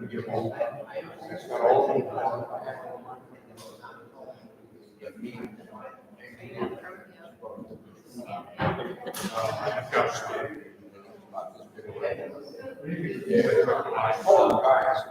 get them all. That's not all. Oh, guys.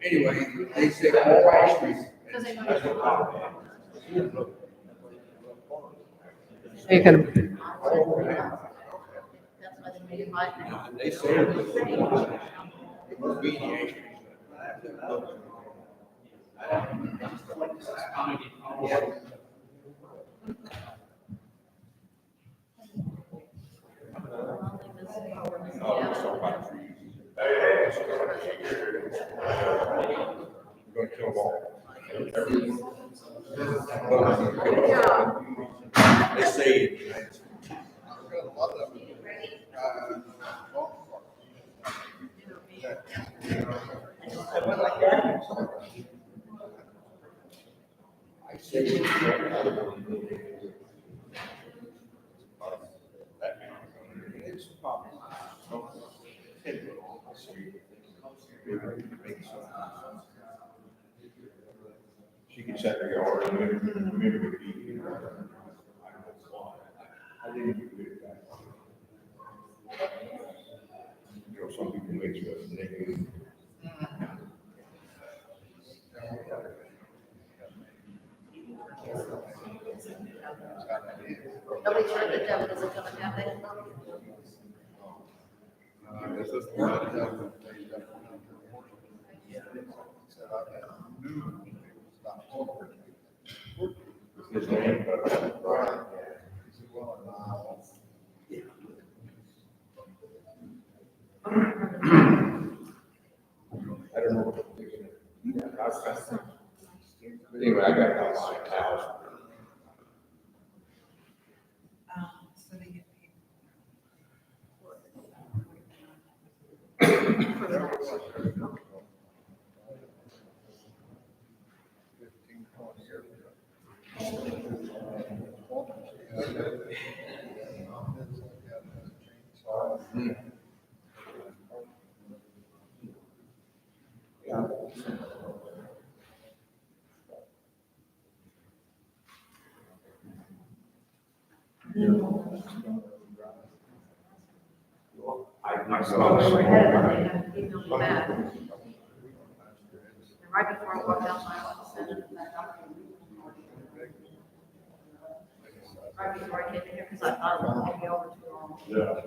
Anyway, they say all ice cream. You can, They say it must be the ice cream. We're gonna kill them all. They say. I say. She can set her yard and remember to be. I didn't do that. You know, some people make you a negative. Nobody's heard the devil doesn't come and have that. His name, Brian. I don't know. Anyway, I got my house. So they get paid. I saw this. He feels bad. And right before I walked out, my office said that doctor. Right before I came in here, because I thought it was going to be over too long. Yeah.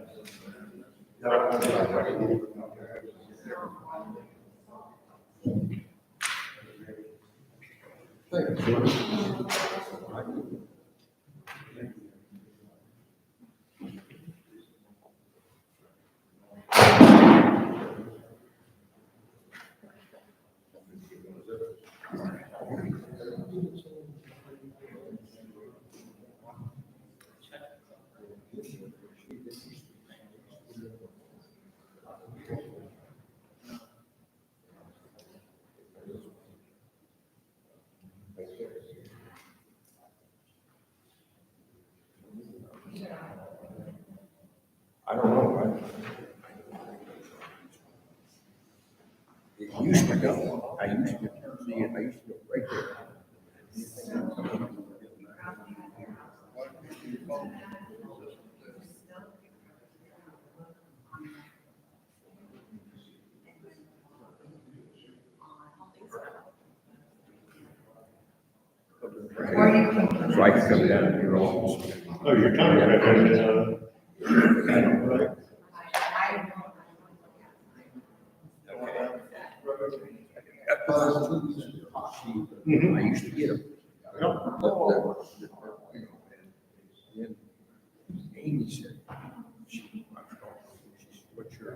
I don't know, right? It used to go, I used to see it, I used to go right there. So I can come down to your office. Oh, you're talking about that, Right. I used to get them. And Amy said, what's your?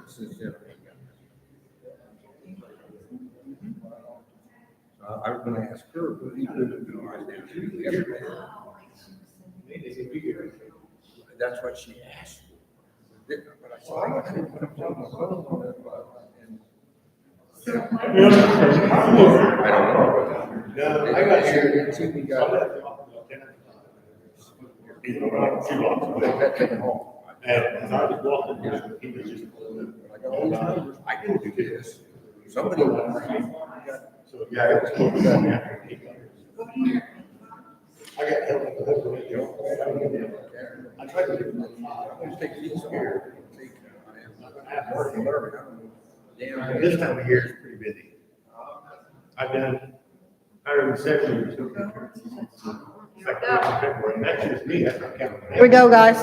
Since then, I was gonna ask her, but he couldn't do it. That's what she asked for. But I saw, I didn't put my phone on it, and I'll be honest with you, I'm moving. I don't know. No, I got here. It seemed we I got, left the office about 10 o'clock. He's about 2 blocks away. that taken home. And as I was walking, he was just. I got all these numbers, I didn't do this, somebody was. So, yeah, it was close to that after he got here. I got help with the whole thing. I tried to do it. Just take these here, take, I have working, whatever, I don't know. Damn. This time of year is pretty busy. I've done 170 or so. It's like February, and that's just me, that's not counting. Here we go, guys.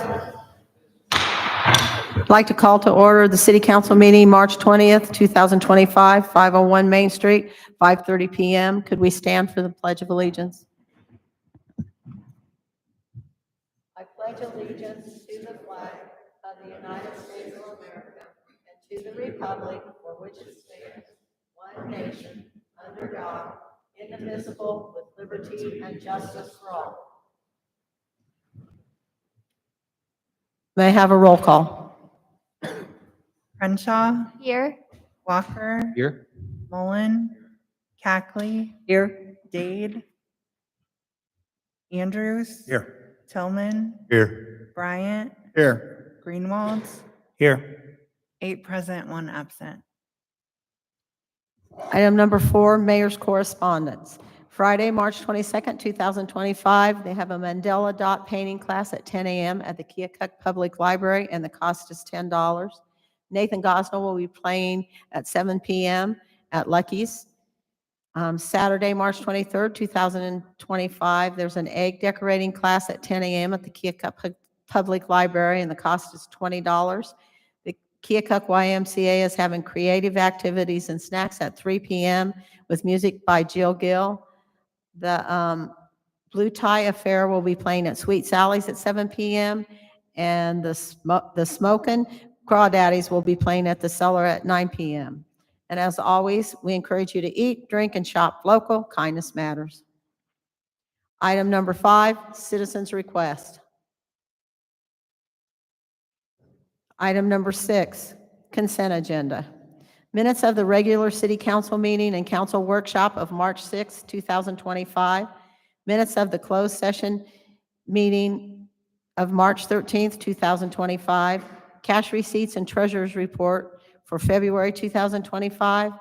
I'd like to call to order the city council meeting, March 20th, 2025, 501 Main Street, 5:30 PM. Could we stand for the Pledge of Allegiance? I pledge allegiance to the flag of the United States of America and to the republic for which it stands, one nation, under God, indivisible, with liberty and justice for all. May I have a roll call? Crenshaw, Here. Walker, Here. Mullen, Cackley, Here. Dade, Andrews, Here. Tillman, Here. Bryant, Here. Greenwald, Here. 8 present, 1 absent. Item number 4, mayor's correspondence. Friday, March 22nd, 2025, they have a Mandela dot painting class at 10 a.m. at the Keokuk Public Library, and the cost is $10. Nathan Gosnell will be playing at 7 p.m. at Lucky's. Saturday, March 23rd, 2025, there's an egg decorating class at 10 a.m. at the Keokuk Public Library, and the cost is $20. The Keokuk YMCA is having creative activities and snacks at 3 p.m. with music by Jill Gill. The Blue Tie Affair will be playing at Sweet Sally's at 7 p.m. And the Smokin' Crawdaddies will be playing at the Cellar at 9 p.m. And as always, we encourage you to eat, drink, and shop local. Kindness matters. Item number 5, citizens' request. Item number 6, consent agenda. Minutes of the regular city council meeting and council workshop of March 6, 2025. Minutes of the closed session meeting of March 13th, 2025. Cash receipts and treasurer's report for February 2025.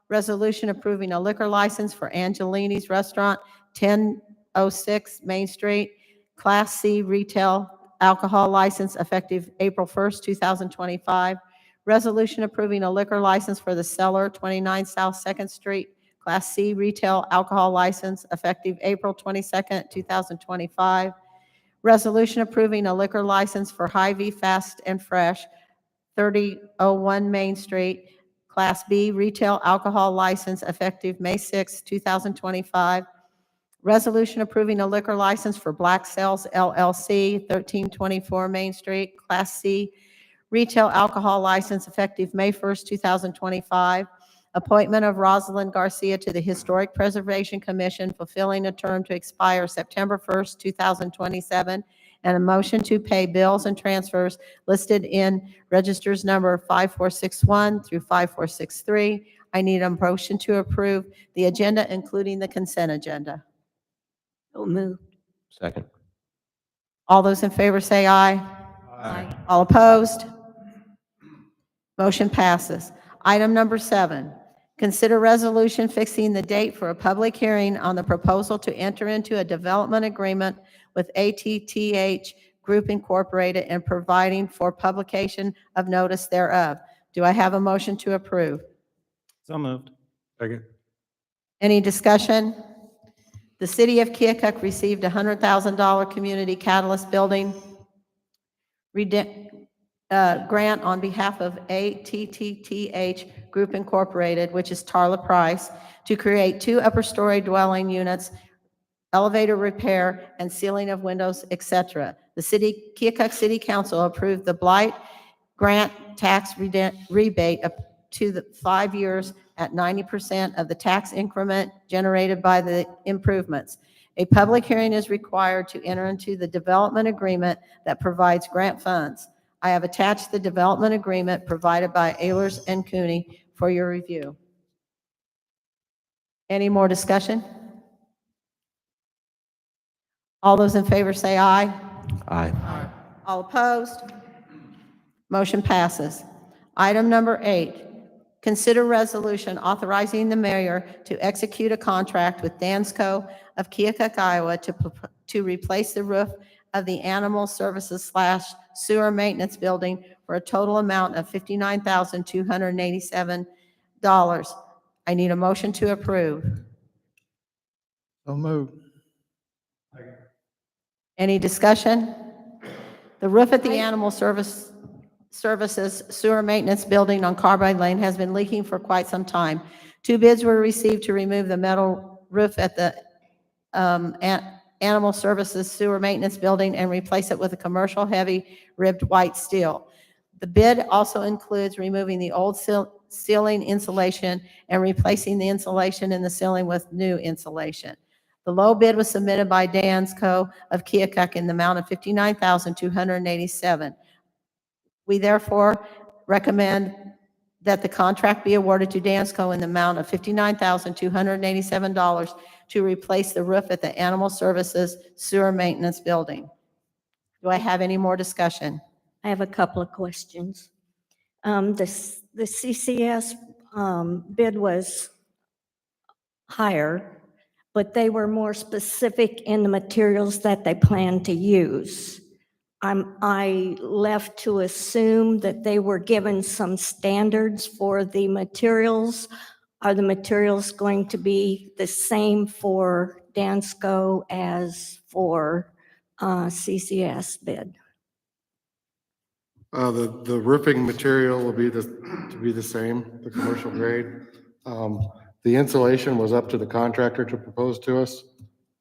Resolution approving a liquor license for Angelini's Restaurant, 1006 Main Street, Class C retail alcohol license effective April 1st, 2025. Resolution approving a liquor license for the Cellar, 29 South 2nd Street, Class C retail alcohol license effective April 22nd, 2025. Resolution approving a liquor license for Hy-Vee Fast and Fresh, 3001 Main Street, Class B retail alcohol license effective May 6, 2025. Resolution approving a liquor license for Black Cells LLC, 1324 Main Street, Class C retail alcohol license effective May 1st, 2025. Appointment of Rosalind Garcia to the Historic Preservation Commission, fulfilling a term to expire September 1st, 2027, and a motion to pay bills and transfers listed in registers number 5461 through 5463. I need a motion to approve the agenda, including the consent agenda. So moved. Second. All those in favor say aye. Aye. All opposed? Motion passes. Item number 7, consider resolution fixing the date for a public hearing on the proposal to enter into a development agreement with ATTH Group Incorporated and providing for publication of notice thereof. Do I have a motion to approve? So moved. Second. Any discussion? The city of Keokuk received a $100,000 community catalyst building grant on behalf of ATTH Group Incorporated, which is Tarla Price, to create 2 upper-story dwelling units, elevator repair, and sealing of windows, etc. The Keokuk City Council approved the blight grant tax rebate up to the 5 years at 90% of the tax increment generated by the improvements. A public hearing is required to enter into the development agreement that provides grant funds. I have attached the development agreement provided by Ayers and Cooney for your review. Any more discussion? All those in favor say aye. Aye. All opposed? Motion passes. Item number 8, consider resolution authorizing the mayor to execute a contract with Dansco of Keokuk, Iowa to replace the roof of the Animal Services / Sewer Maintenance Building for a total amount of $59,287. I need a motion to approve. So moved. Any discussion? The roof at the Animal Services Sewer Maintenance Building on Carbide Lane has been leaking for quite some time. 2 bids were received to remove the metal roof at the Animal Services Sewer Maintenance Building and replace it with a commercial heavy ribbed white steel. The bid also includes removing the old ceiling insulation and replacing the insulation in the ceiling with new insulation. The low bid was submitted by Dansco of Keokuk in the amount of $59,287. We therefore recommend that the contract be awarded to Dansco in the amount of $59,287 to replace the roof at the Animal Services Sewer Maintenance Building. Do I have any more discussion? I have a couple of questions. The CCS bid was higher, but they were more specific in the materials that they planned to use. I left to assume that they were given some standards for the materials. Are the materials going to be the same for Dansco as for CCS bid? The roofing material will be to be the same, the commercial grade. The insulation was up to the contractor to propose to us.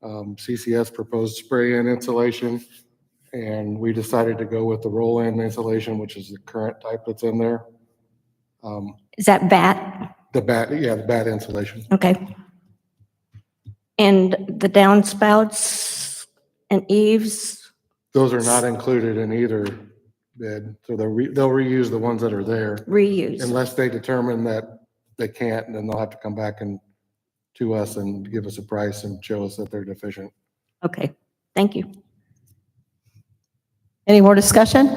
CCS proposed spray-in insulation, and we decided to go with the roll-in insulation, which is the current type that's in there. Is that bat? The bat insulation. Okay. And the downspouts and eaves, Those are not included in either bid, so they'll reuse the ones that are there. reuse? Unless they determine that they can't, and then they'll have to come back to us and give us a price and show us that they're deficient. Okay, thank you. Any more discussion?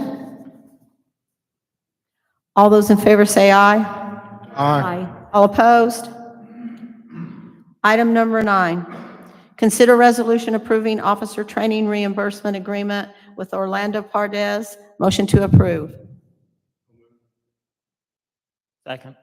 All those in favor say aye. Aye. All opposed? Item number 9, consider resolution approving officer training reimbursement agreement with Orlando Pardez. Motion to approve. Second.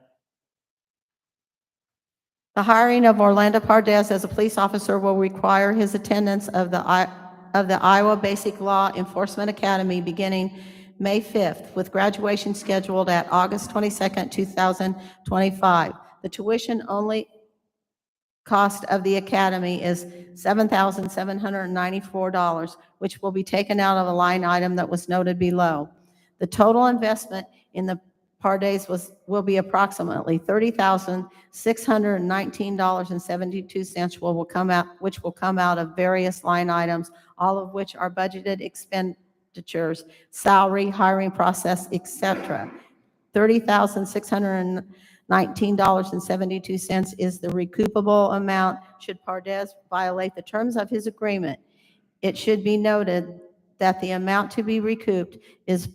The hiring of Orlando Pardez as a police officer will require his attendance of the Iowa Basic Law Enforcement Academy beginning May 5th, with graduation scheduled at August 22nd, 2025. The tuition-only cost of the academy is $7,794, which will be taken out of a line item that was noted below. The total investment in the Pardez will be approximately $30,619.72, which will come out of various line items, all of which are budgeted expenditures, salary, hiring process, etc. $30,619.72 is the recoupable amount should Pardez violate the terms of his agreement. It should be noted that the amount to be recouped is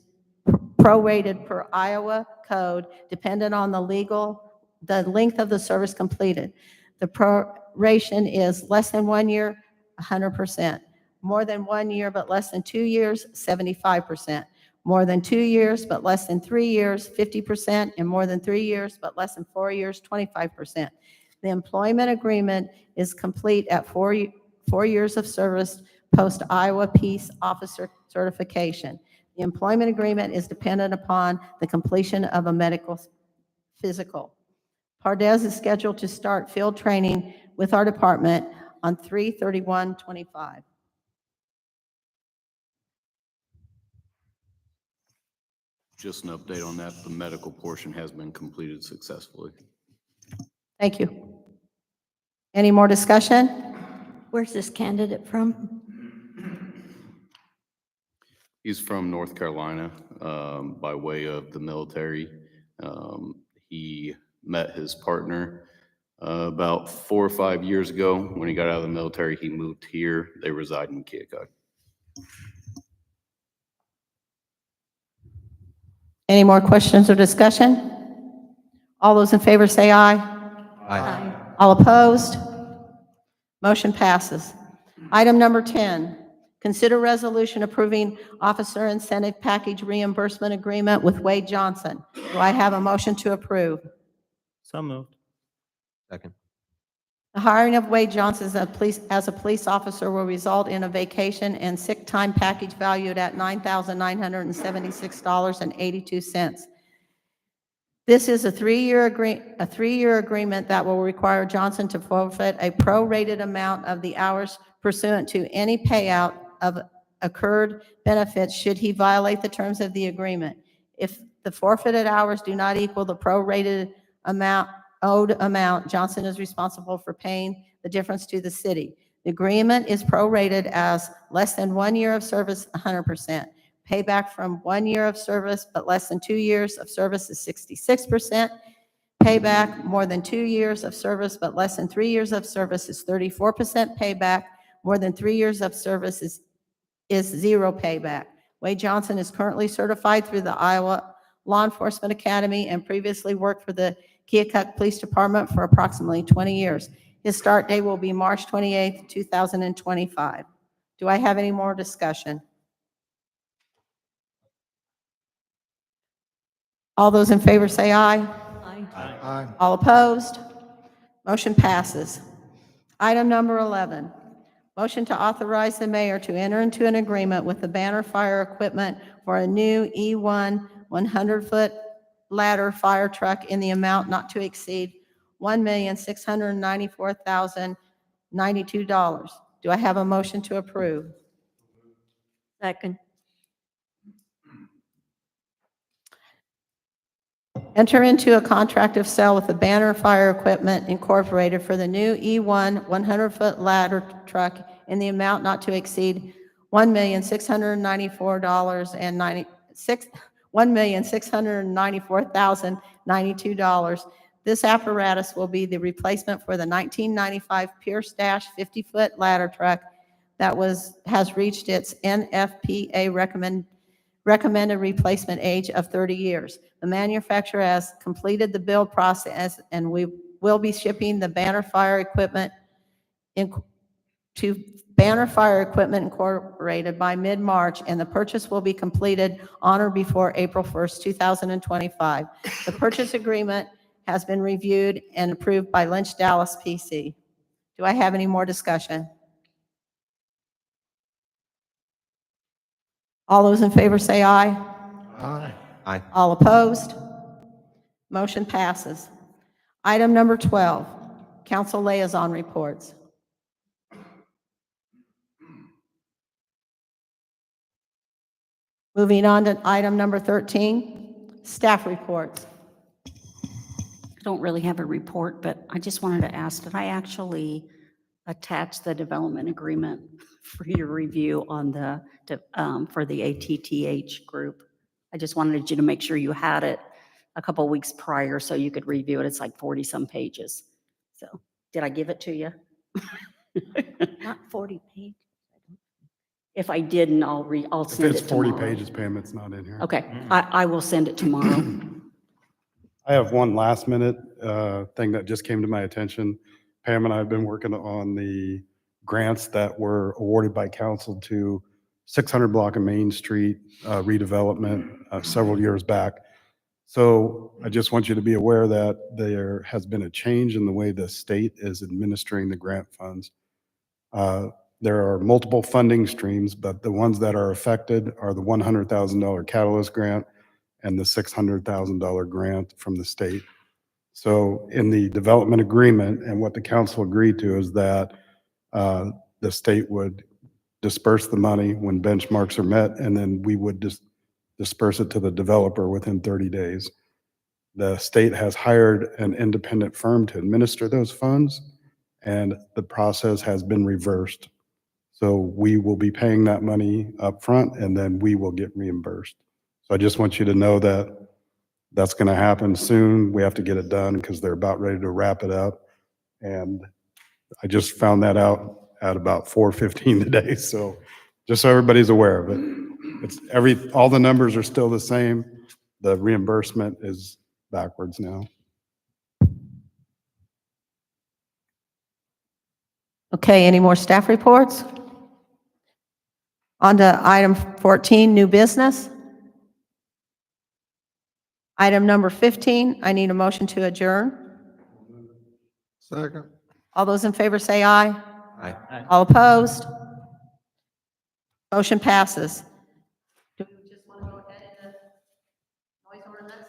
prorated per Iowa code, dependent on the length of the service completed. The proration is less than 1 year, 100%. More than 1 year but less than 2 years, 75%. More than 2 years but less than 3 years, 50%, and more than 3 years but less than 4 years, 25%. The employment agreement is complete at 4 years of service post Iowa Peace Officer certification. The employment agreement is dependent upon the completion of a medical physical. Pardez is scheduled to start field training with our department on 3/31/25. Just an update on that, the medical portion has been completed successfully. Thank you. Any more discussion? Where's this candidate from? He's from North Carolina, by way of the military. He met his partner, about 4 or 5 years ago. When he got out of the military, he moved here. They reside in Keokuk. Any more questions or discussion? All those in favor say aye. Aye. All opposed? Motion passes. Item number 10, consider resolution approving officer incentive package reimbursement agreement with Wade Johnson. Do I have a motion to approve? So moved. Second. The hiring of Wade Johnson as a police officer will result in a vacation and sick time package valued at $9,976.82. This is a three-year agreement that will require Johnson to forfeit a prorated amount of the hours pursuant to any payout of accrued benefits should he violate the terms of the agreement. If the forfeited hours do not equal the prorated owed amount, Johnson is responsible for paying the difference to the city. The agreement is prorated as less than 1 year of service, 100%. Payback from 1 year of service but less than 2 years of service is 66%. Payback more than 2 years of service but less than 3 years of service is 34% payback. More than 3 years of service is zero payback. Wade Johnson is currently certified through the Iowa Law Enforcement Academy and previously worked for the Keokuk Police Department for approximately 20 years. His start date will be March 28th, 2025. Do I have any more discussion? All those in favor say aye. Aye. All opposed? Motion passes. Item number 11, motion to authorize the mayor to enter into an agreement with the Banner Fire Equipment for a new E1 100-foot ladder fire truck in the amount not to exceed $1,694,092. Do I have a motion to approve? Second. Enter into a contract of sale with the Banner Fire Equipment Incorporated for the new E1 100-foot ladder truck in the amount not to exceed $1,694,092. This apparatus will be the replacement for the 1995 Pierce Dash 50-foot ladder truck that has reached its NFPA recommended replacement age of 30 years. The manufacturer has completed the build process, and we will be shipping the Banner Fire Equipment to Banner Fire Equipment Incorporated by mid-March, and the purchase will be completed on or before April 1st, 2025. The purchase agreement has been reviewed and approved by Lynch Dallas PC. Do I have any more discussion? All those in favor say aye. Aye. Aye. All opposed? Motion passes. Item number 12, council liaison reports. Moving on to item number 13, staff reports. I don't really have a report, but I just wanted to ask, did I actually attach the development agreement for your review on for the ATTH group? I just wanted you to make sure you had it a couple of weeks prior so you could review it. It's like 40-some pages. So, did I give it to you? Not 40 pages. If I didn't, I'll If send it's it 40 tomorrow. pages, Pam, it's not in here. Okay, I will send it tomorrow. I have one last minute thing that just came to my attention. Pam and I have been working on the grants that were awarded by council to 600 block of Main Street redevelopment several years back. So I just want you to be aware that there has been a change in the way the state is administering the grant funds. There are multiple funding streams, but the ones that are affected are the $100,000 catalyst grant and the $600,000 grant from the state. So in the development agreement, and what the council agreed to is that the state would disperse the money when benchmarks are met, and then we would just disperse it to the developer within 30 days. The state has hired an independent firm to administer those funds, and the process has been reversed. So we will be paying that money up front, and then we will get reimbursed. So I just want you to know that that's going to happen soon. We have to get it done because they're about ready to wrap it up. And I just found that out at about 4:15 today. So just so everybody's aware of it, all the numbers are still the same. The reimbursement is backwards now. Okay, any more staff reports? On to item 14, new business. Item number 15, I need a motion to adjourn. Second. All those in favor say aye. Aye. All opposed? Motion passes. Do we just want to go ahead and noise ordinance?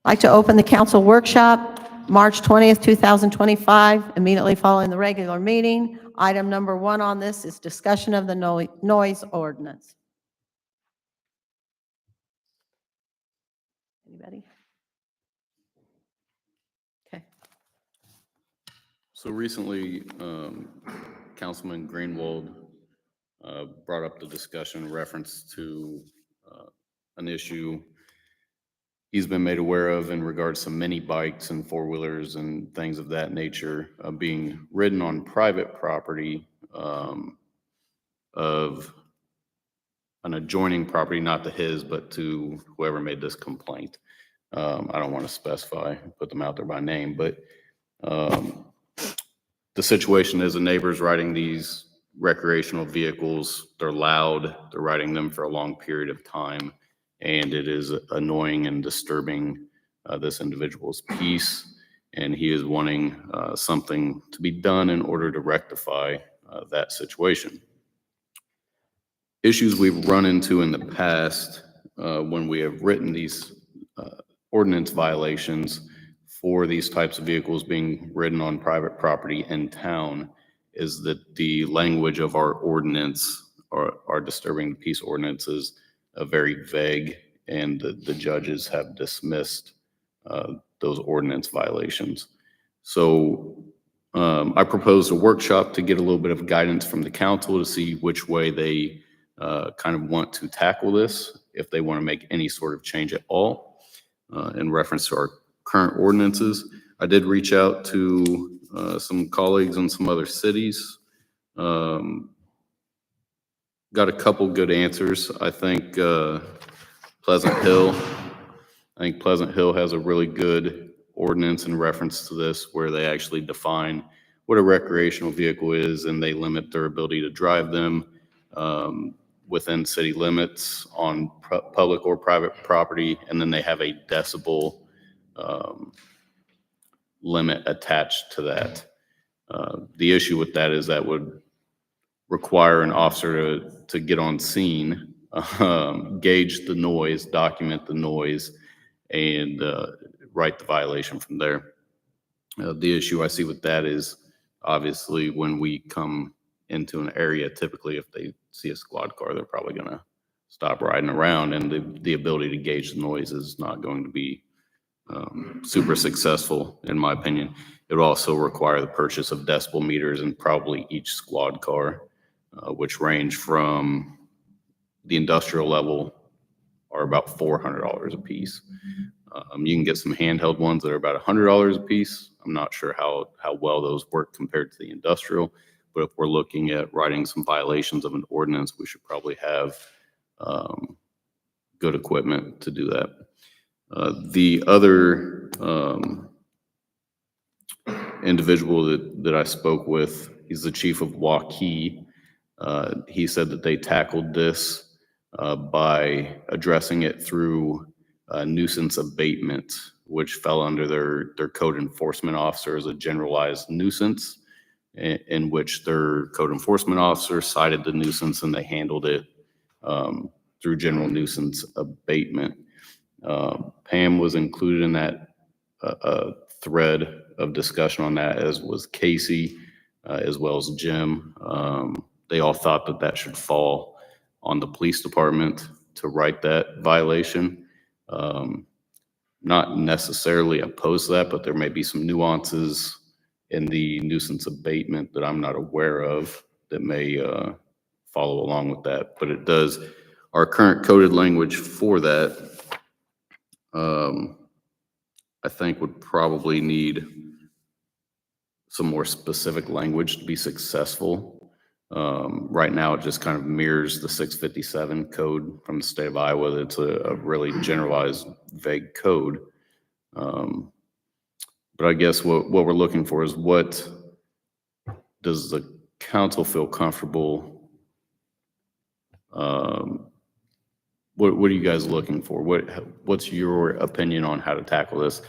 I'd like to open the council workshop, March 20th, 2025, immediately following the regular meeting. Item number 1 on this is discussion of the noise ordinance. Anybody? Okay. So recently, Councilman Greenwald brought up the discussion in reference to an issue he's been made aware of in regards to mini bikes and four-wheelers and things of that nature being ridden on private property of an adjoining property, not to his, but to whoever made this complaint. I don't want to specify, put them out there by name, but the situation is a neighbor's riding these recreational vehicles. They're loud. They're riding them for a long period of time, and it is annoying and disturbing this individual's peace. And he is wanting something to be done in order to rectify that situation. Issues we've run into in the past when we have written these ordinance violations for these types of vehicles being ridden on private property in town is that the language of our ordinance, our disturbing the peace ordinance, is very vague, and the judges have dismissed those ordinance violations. So I proposed a workshop to get a little bit of guidance from the council to see which way they kind of want to tackle this, if they want to make any sort of change at all in reference to our current ordinances. I did reach out to some colleagues in some other cities. Got a couple good answers. I think Pleasant Hill has a really good ordinance in reference to this, where they actually define what a recreational vehicle is, and they limit their ability to drive them within city limits on public or private property, and then they have a decibel limit attached to that. The issue with that is that would require an officer to get on scene, gauge the noise, document the noise, and write the violation from there. The issue I see with that is obviously when we come into an area, typically if they see a squad car, they're probably going to stop riding around, and the ability to gauge the noise is not going to be super successful, in my opinion. It would also require the purchase of decibel meters in probably each squad car, which range from the industrial level are about $400 a piece. You can get some handheld ones that are about $100 a piece. I'm not sure how well those work compared to the industrial, but if we're looking at writing some violations of an ordinance, we should probably have good equipment to do that. The other individual that I spoke with, he's the chief of Waukee. He said that they tackled this by addressing it through nuisance abatement, which fell under their code enforcement officer as a generalized nuisance, in which their code enforcement officer cited the nuisance and they handled it through general nuisance abatement. Pam was included in that thread of discussion on that, as was Casey, as well as Jim. They all thought that that should fall on the police department to write that violation. not necessarily opposed to that, but there may be some nuances in the nuisance abatement that I'm not aware of that may follow along with that. But it does, our current coded language for that, I think would probably need some more specific language to be successful. Right now, it just kind of mirrors the 657 code from the state of Iowa. It's a really generalized, vague code. But I guess what we're looking for is, what does the council feel comfortable? What are you guys looking for? What's your opinion on how to tackle this?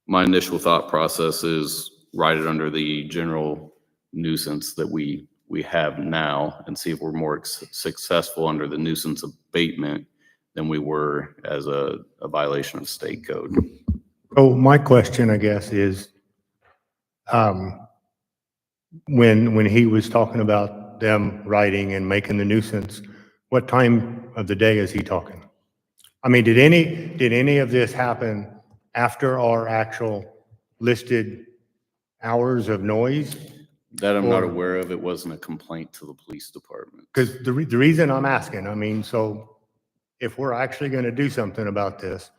My initial thought process is write it under the general nuisance that we have now, and see if we're more successful under the nuisance abatement than we were as a violation of state code. So my question, I guess, is, when he was talking about them writing and making the nuisance, what time of the day is he talking? I mean, did any of this happen after our actual listed hours of noise? That I'm not Or- aware of. It wasn't a complaint to the police department. Because the reason I'm asking, I mean, so if we're actually going to do something about this,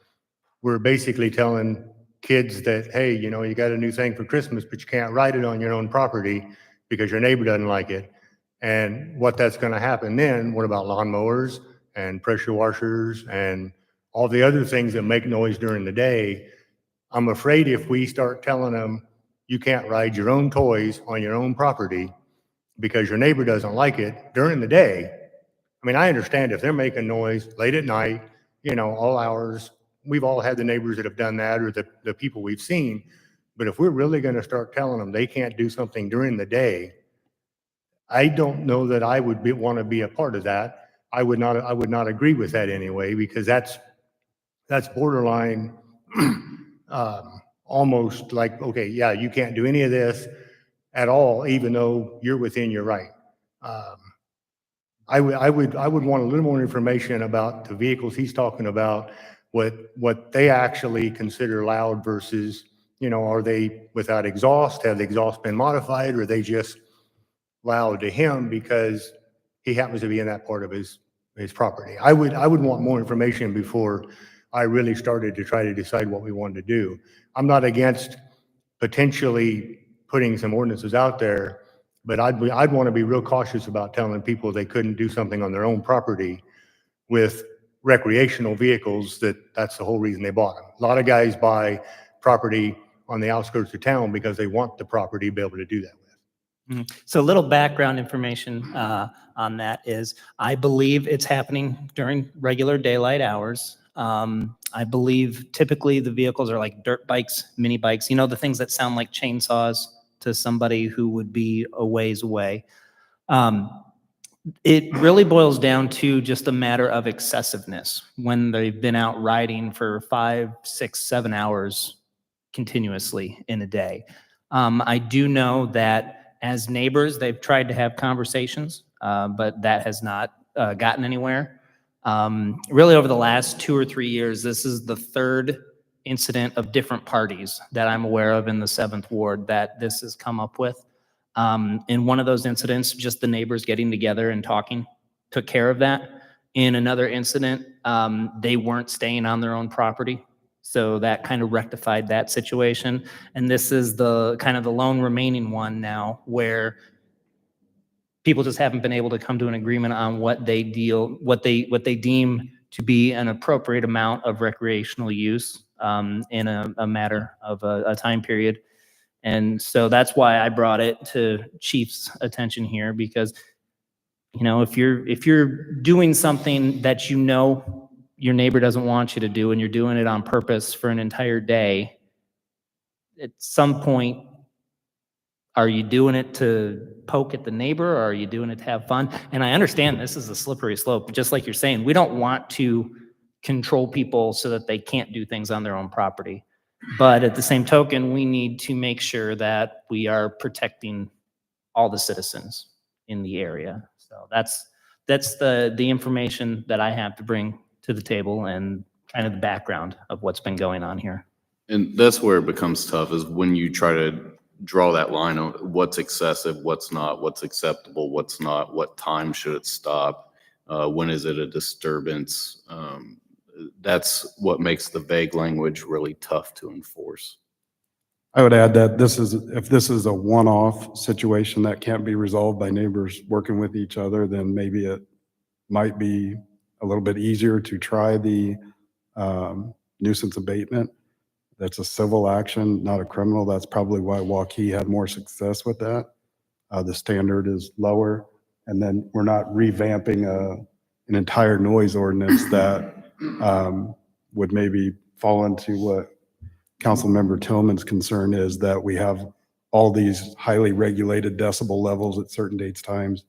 we're basically telling kids that, hey, you know, you got a new thing for Christmas, but you can't ride it on your own property because your neighbor doesn't like it. And what that's going to happen then, what about lawnmowers and pressure washers and all the other things that make noise during the day? I'm afraid if we start telling them you can't ride your own toys on your own property because your neighbor doesn't like it during the day. I mean, I understand if they're making noise late at night, you know, all hours. We've all had the neighbors that have done that, or the people we've seen. But if we're really going to start telling them they can't do something during the day, I don't know that I would want to be a part of that. I would not agree with that anyway, because that's borderline, almost like, okay, yeah, you can't do any of this at all, even though you're within your right. I would want a little more information about the vehicles he's talking about, what they actually consider loud versus, you know, are they without exhaust? Have the exhaust been modified, or are they just loud to him because he happens to be in that part of his property? I would want more information before I really started to try to decide what we wanted to do. I'm not against potentially putting some ordinances out there, but I'd want to be real cautious about telling people they couldn't do something on their own property with recreational vehicles, that's the whole reason they bought them. A lot of guys buy property on the outskirts of town because they want the property to be able to do that with. So a little background information on that is, I believe it's happening during regular daylight hours. I believe typically the vehicles are like dirt bikes, mini bikes, you know, the things that sound like chainsaws to somebody who would be a ways away. It really boils down to just a matter of excessiveness when they've been out riding for 5, 6, 7 hours continuously in a day. I do know that as neighbors, they've tried to have conversations, but that has not gotten anywhere. Really, over the last 2 or 3 years, this is the third incident of different parties that I'm aware of in the 7th Ward that this has come up with. In one of those incidents, just the neighbors getting together and talking took care of that. In another incident, they weren't staying on their own property. So that kind of rectified that situation. And this is the kind of the lone remaining one now where people just haven't been able to come to an agreement on what they deem to be an appropriate amount of recreational use in a matter of a time period. And so that's why I brought it to Chief's attention here, because, you know, if you're doing something that you know your neighbor doesn't want you to do, and you're doing it on purpose for an entire day, at some point, are you doing it to poke at the neighbor, or are you doing it to have fun? And I understand this is a slippery slope, but just like you're saying, we don't want to control people so that they can't do things on their own property. But at the same token, we need to make sure that we are protecting all the citizens in the area. So that's the information that I have to bring to the table, and kind of the background of what's been going on here. And that's where it becomes tough, is when you try to draw that line on what's excessive, what's not, what's acceptable, what's not, what time should it stop, when is it a disturbance? That's what makes the vague language really tough to enforce. I would add that if this is a one-off situation that can't be resolved by neighbors working with each other, then maybe it might be a little bit easier to try the nuisance abatement. That's a civil action, not a criminal. That's probably why Waukee had more success with that. The standard is lower, and then we're not revamping an entire noise ordinance that would maybe fall into what Councilmember Tillman's concern is, that we have all these highly regulated decibel levels at certain dates, times.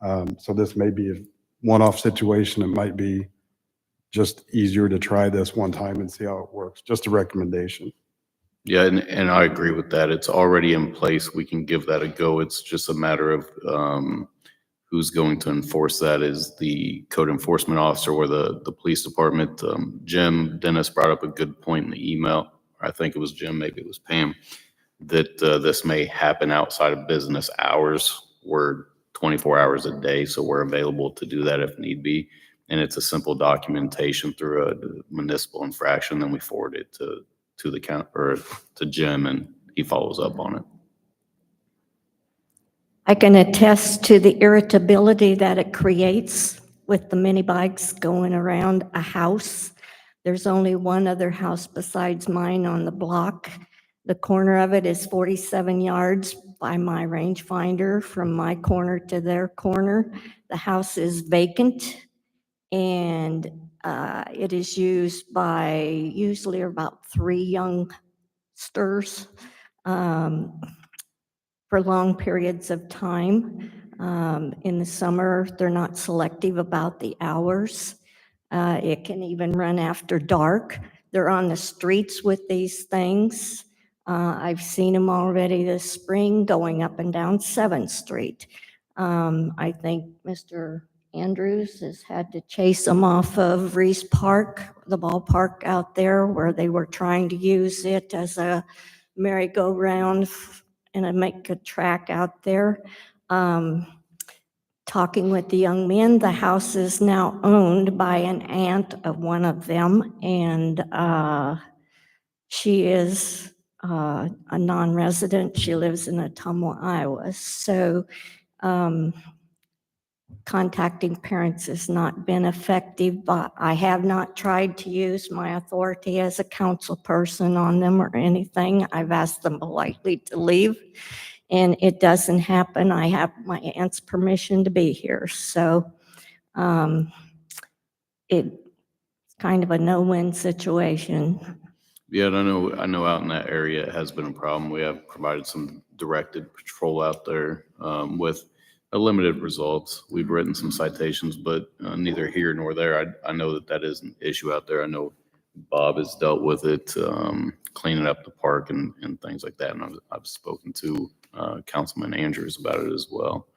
So this may be a one-off situation. It might be just easier to try this one time and see how it works. Just a recommendation. Yeah, and I agree with that. It's already in place. We can give that a go. It's just a matter of who's going to enforce that. Is the code enforcement officer or the police department? Jim Dennis brought up a good point in the email. I think it was Jim, maybe it was Pam, that this may happen outside of business hours. We're 24 hours a day, so we're available to do that if need be. And it's a simple documentation through a municipal infraction. Then we forward it to the count or to Jim, and he follows up on it. I can attest to the irritability that it creates with the mini bikes going around a house. There's only one other house besides mine on the block. The corner of it is 47 yards by my rangefinder from my corner to their corner. The house is vacant, and it is used by usually about 3 youngsters for long periods of time. In the summer, they're not selective about the hours. It can even run after dark. They're on the streets with these things. I've seen them already this spring going up and down 7th Street. I think Mr. Andrews has had to chase them off of Reese Park, the ballpark out there, where they were trying to use it as a merry-go-round and make a track out there. Talking with the young men, the house is now owned by an aunt of one of them, and she is a non-resident. She lives in Ottumwa, Iowa. So contacting parents has not been effective, but I have not tried to use my authority as a council person on them or anything. I've asked them politely to leave, and it doesn't happen. I have my aunt's permission to be here, so it's kind of a no-win situation. Yeah, and I know out in that area it has been a problem. We have provided some directed patrol out there with a limited results. We've written some citations, but neither here nor there. I know that is an issue out there. I know Bob has dealt with it, cleaning up the park and things like that. And I've spoken to Councilman Andrews about it as well.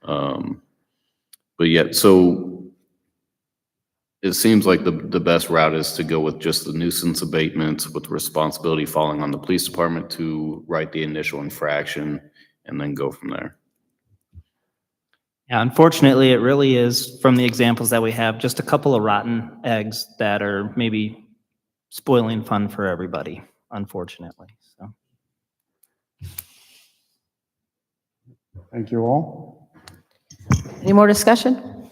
But yeah, so it seems like the best route is to go with just the nuisance abatements, with the responsibility falling on the police department to write the initial infraction and then go from there. Yeah, unfortunately, it really is, from the examples that we have, just a couple of rotten eggs that are maybe spoiling fun for everybody, unfortunately. So, Thank you all. Any more discussion?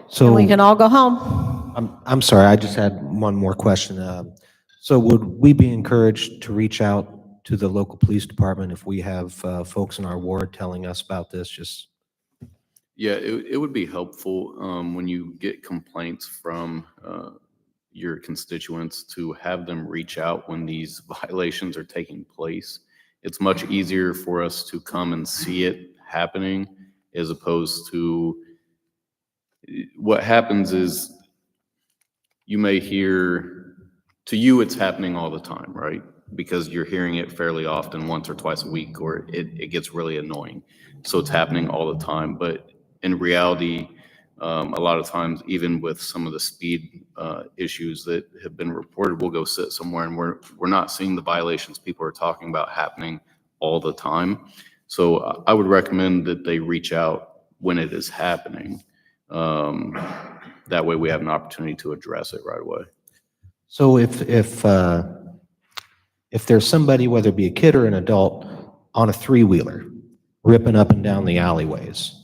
So And we can all go home. I'm sorry, I just had one more question. So would we be encouraged to reach out to the local police department if we have folks in our ward telling us about this? Just Yeah, it would be helpful when you get complaints from your constituents to have them reach out when these violations are taking place. It's much easier for us to come and see it happening as opposed to what happens is you may hear, to you it's happening all the time, right? Because you're hearing it fairly often, once or twice a week, or it gets really annoying. So it's happening all the time. But in reality, A lot of times, even with some of the speed issues that have been reported, we'll go sit somewhere and we're not seeing the violations people are talking about happening all the time. So I would recommend that they reach out when it is happening. That way we have an opportunity to address it right away. So if there's somebody, whether it be a kid or an adult, on a three-wheeler, ripping up and down the alleyways,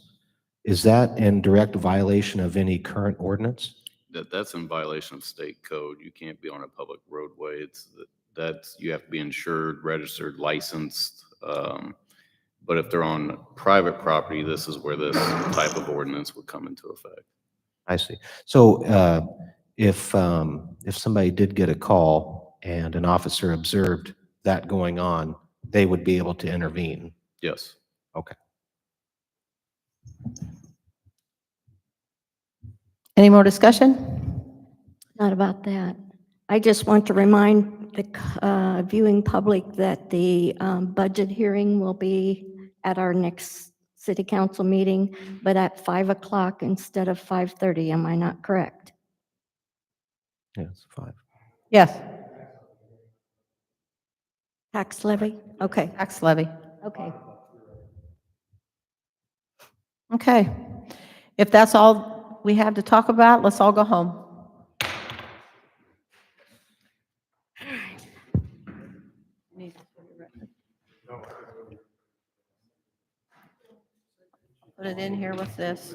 is that in direct violation of any current ordinance? That's in violation of state code. You can't be on a public roadway. You have to be insured, registered, licensed. But if they're on private property, this is where this type of ordinance would come into effect. I see. So if somebody did get a call and an officer observed that going on, they would be able to intervene? Yes. Okay. Any more discussion? Not about that. I just want to remind the viewing public that the budget hearing will be at our next city council meeting, but at 5 o'clock instead of 5:30. Am I not correct? Yeah, it's 5. Yes, Tax levy? Okay, tax levy. okay. Okay. If that's all we have to talk about, let's all go home. Put it in here with this.